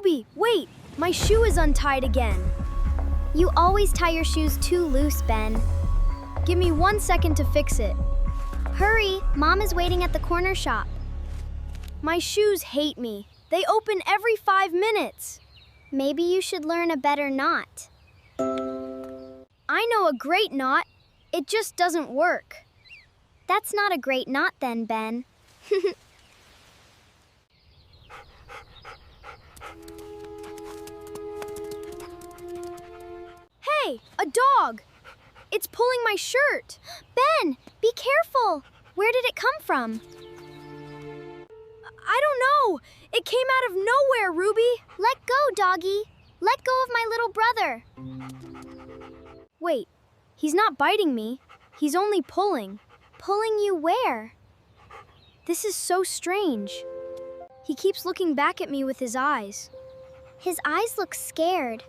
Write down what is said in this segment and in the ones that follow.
Ruby, wait! My shoe is untied again. You always tie your shoes too loose, Ben. Give me 1 second to fix it. Hurry, Mom is waiting at the corner shop. My shoes hate me. They open every 5 minutes. Maybe you should learn a better knot. I know a great knot. It just doesn't work. That's not a great knot then, Ben. Hey, a dog! It's pulling my shirt. Ben, be careful! Where did it come from? I don't know. It came out of nowhere, Ruby. Let go, doggy. Let go of my little brother. Wait, he's not biting me. He's only pulling. Pulling you where? This is so strange. He keeps looking back at me with his eyes. His eyes look scared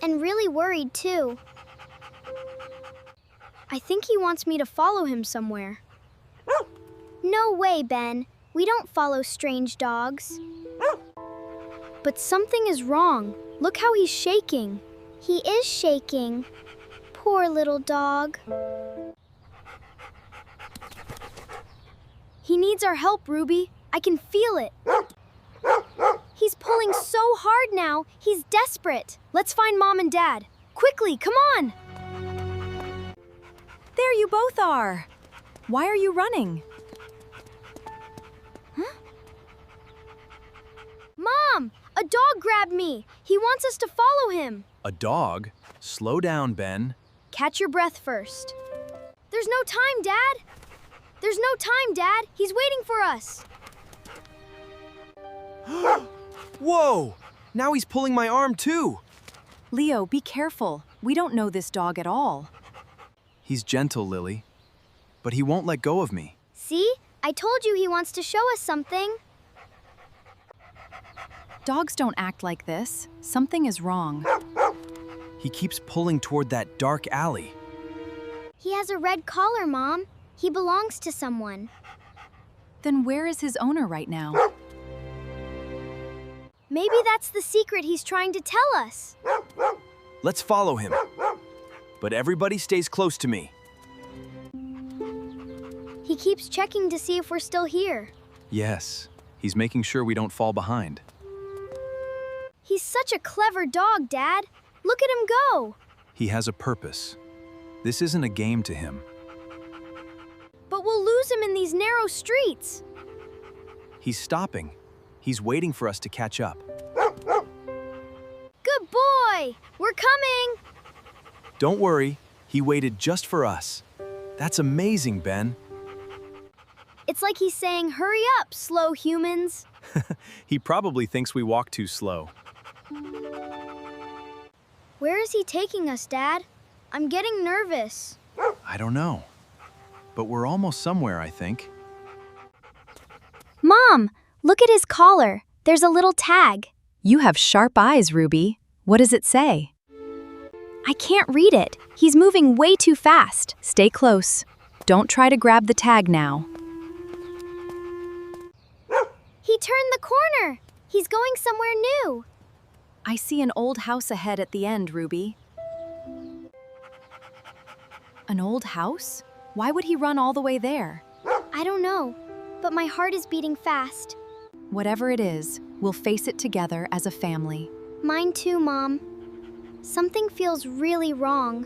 and really worried too. I think he wants me to follow him somewhere. No way, Ben. We don't follow strange dogs. But something is wrong. Look how he's shaking. He is shaking. Poor little dog. He needs our help, Ruby. I can feel it. He's pulling so hard now. He's desperate. Let's find Mom and Dad. Quickly, come on! There you both are. Why are you running? Huh? Mom! A dog grabbed me. He wants us to follow him. A dog? Slow down, Ben. Catch your breath first. There's no time, Dad. There's no time, Dad. He's waiting for us. Whoa! Now he's pulling my arm too. Leo, be careful. We don't know this dog at all. He's gentle, Lily. But he won't let go of me. See? I told you he wants to show us something. Dogs don't act like this. Something is wrong. He keeps pulling toward that dark alley. He has a red collar, Mom. He belongs to someone. Then where is his owner right now? Maybe that's the secret he's trying to tell us. Let's follow him. But everybody stays close to me. He keeps checking to see if we're still here. Yes, he's making sure we don't fall behind. He's such a clever dog, Dad. Look at him go. He has a purpose. This isn't a game to him. But we'll lose him in these narrow streets. He's stopping. He's waiting for us to catch up. Good boy! We're coming! Don't worry, he waited just for us. That's amazing, Ben. It's like he's saying, hurry up, slow humans. He probably thinks we walk too slow. Where is he taking us, Dad? I'm getting nervous. I don't know. But we're almost somewhere, I think. Mom, look at his collar. There's a little tag. You have sharp eyes, Ruby. What does it say? I can't read it. He's moving way too fast. Stay close. Don't try to grab the tag now. He turned the corner. He's going somewhere new. I see an old house ahead at the end, Ruby. An old house? Why would he run all the way there? I don't know, but my heart is beating fast. Whatever it is, we'll face it together as a family. Mine too, Mom. Something feels really wrong.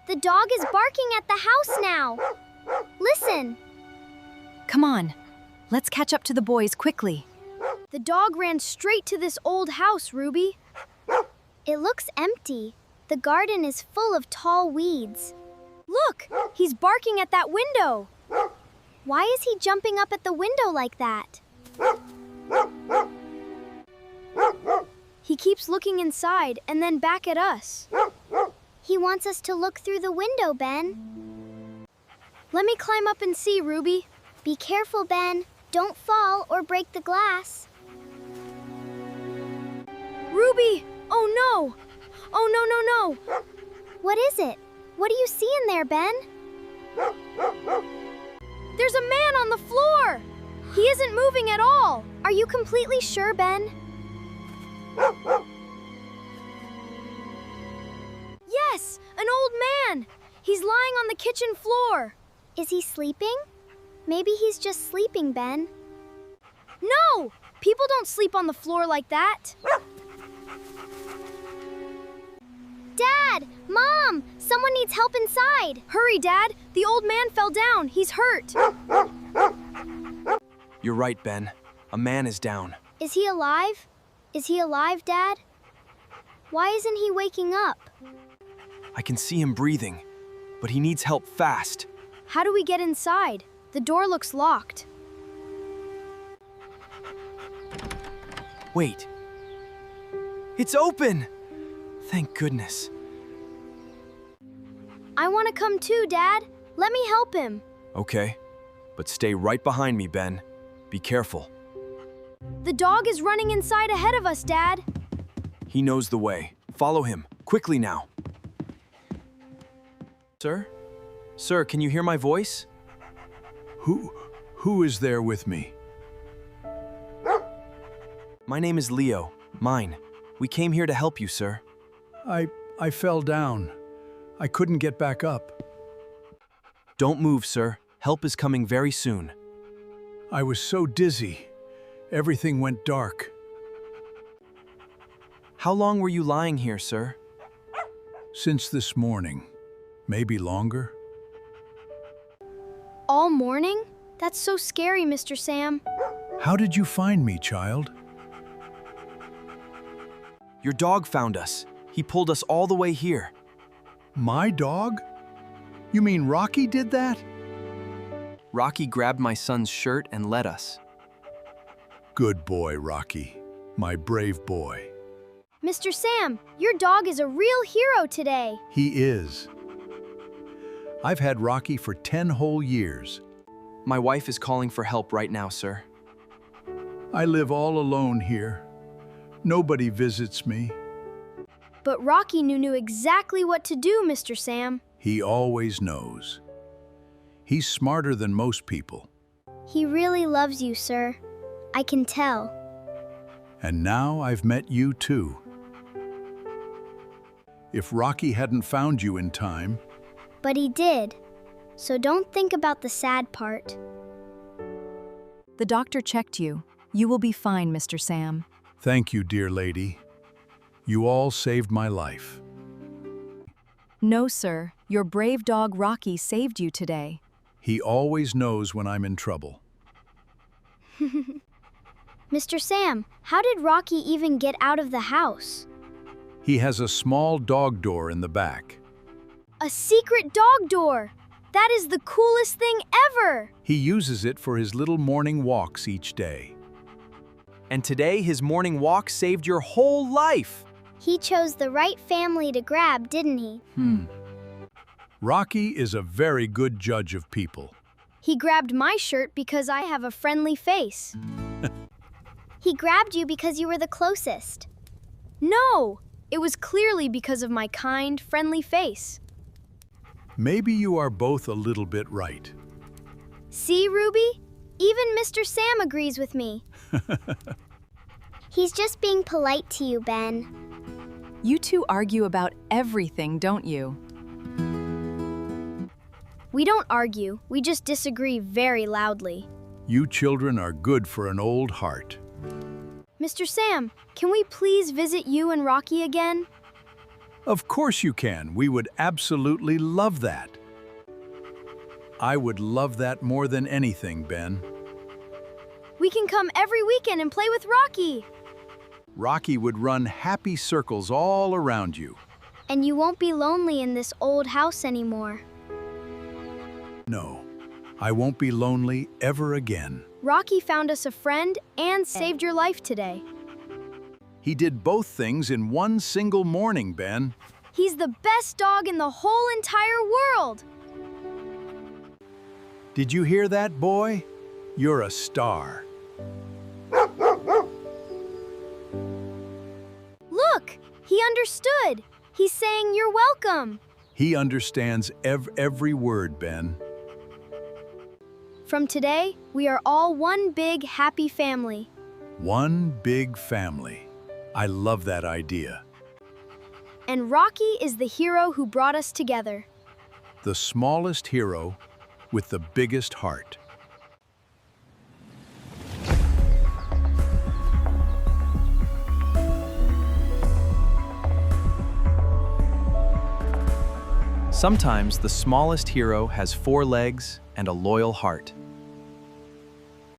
The dog is barking at the house now. Listen. Come on. Let's catch up to the boys quickly. The dog ran straight to this old house, Ruby. It looks empty. The garden is full of tall weeds. Look, he's barking at that window. Why is he jumping up at the window like that? He keeps looking inside and then back at us. He wants us to look through the window, Ben. Let me climb up and see, Ruby. Be careful, Ben. Don't fall or break the glass. Ruby! Oh no! Oh no, no, no! What is it? What do you see in there, Ben? There's a man on the floor! He isn't moving at all! Are you completely sure, Ben? He's lying on the kitchen floor. Is he sleeping? Maybe he's just sleeping, Ben. No! People don't sleep on the floor like that. Dad! Mom! Someone needs help inside! Hurry, Dad. The old man fell down. He's hurt. You're right, Ben. A man is down. Is he alive? Is he alive, Dad? Why isn't he waking up? I can see him breathing, but he needs help fast. How do we get inside? The door looks locked. Wait. It's open! Thank goodness. I want to come too, Dad. Let me help him. Okay, but stay right behind me, Ben. Be careful. The dog is running inside ahead of us, Dad. He knows the way. Follow him, quickly now. Sir? Sir, can you hear my voice? Who is there with me? My name is Leo. Mine. We came here to help you, sir. I fell down. I couldn't get back up. Don't move, sir. Help is coming very soon. I was so dizzy. Everything went dark. How long were you lying here, sir? Since this morning. Maybe longer. All morning? That's so scary, Mr. Sam. How did you find me, child? Your dog found us. He pulled us all the way here. My dog? You mean Rocky did that? Rocky grabbed my son's shirt and led us. Good boy, Rocky. My brave boy. Mr. Sam, your dog is a real hero today. He is. I've had Rocky for 10 whole years. My wife is calling for help right now, sir. I live all alone here. Nobody visits me. But Rocky knew exactly what to do, Mr. Sam. He always knows. He's smarter than most people. He really loves you, sir. I can tell. And now I've met you too. If Rocky hadn't found you in time, But he did. So don't think about the sad part. The doctor checked you. You will be fine, Mr. Sam. thank you, dear lady. You all saved my life. No, sir. Your brave dog Rocky saved you today. He always knows when I'm in trouble. Mr. Sam, how did Rocky even get out of the house? He has a small dog door in the back. A secret dog door. That is the coolest thing ever. He uses it for his little morning walks each day. And today, his morning walk saved your whole life. He chose the right family to grab, didn't he? Rocky is a very good judge of people. He grabbed my shirt because I have a friendly face. He grabbed you because you were the closest. No, it was clearly because of my kind, friendly face. Maybe you are both a little bit right. See, Ruby? Even Mr. Sam agrees with me. He's just being polite to you, Ben. You two argue about everything, don't you? We don't argue, we just disagree very loudly. You children are good for an old heart. Mr. Sam, can we please visit you and Rocky again? Of course you can. We would absolutely love that. I would love that more than anything, Ben. We can come every weekend and play with Rocky. Rocky would run happy circles all around you. And you won't be lonely in this old house anymore. No, I won't be lonely ever again. Rocky found us a friend and saved your life today. He did both things in one single morning, Ben. He's the best dog in the whole entire world. Did you hear that, boy? You're a star. Look, he understood. He's saying you're welcome. He understands every word, Ben. From today, we are all one big happy family. One big family. I love that idea. And Rocky is the hero who brought us together. The smallest hero with the biggest heart. Sometimes the smallest hero has 4 legs and a loyal heart.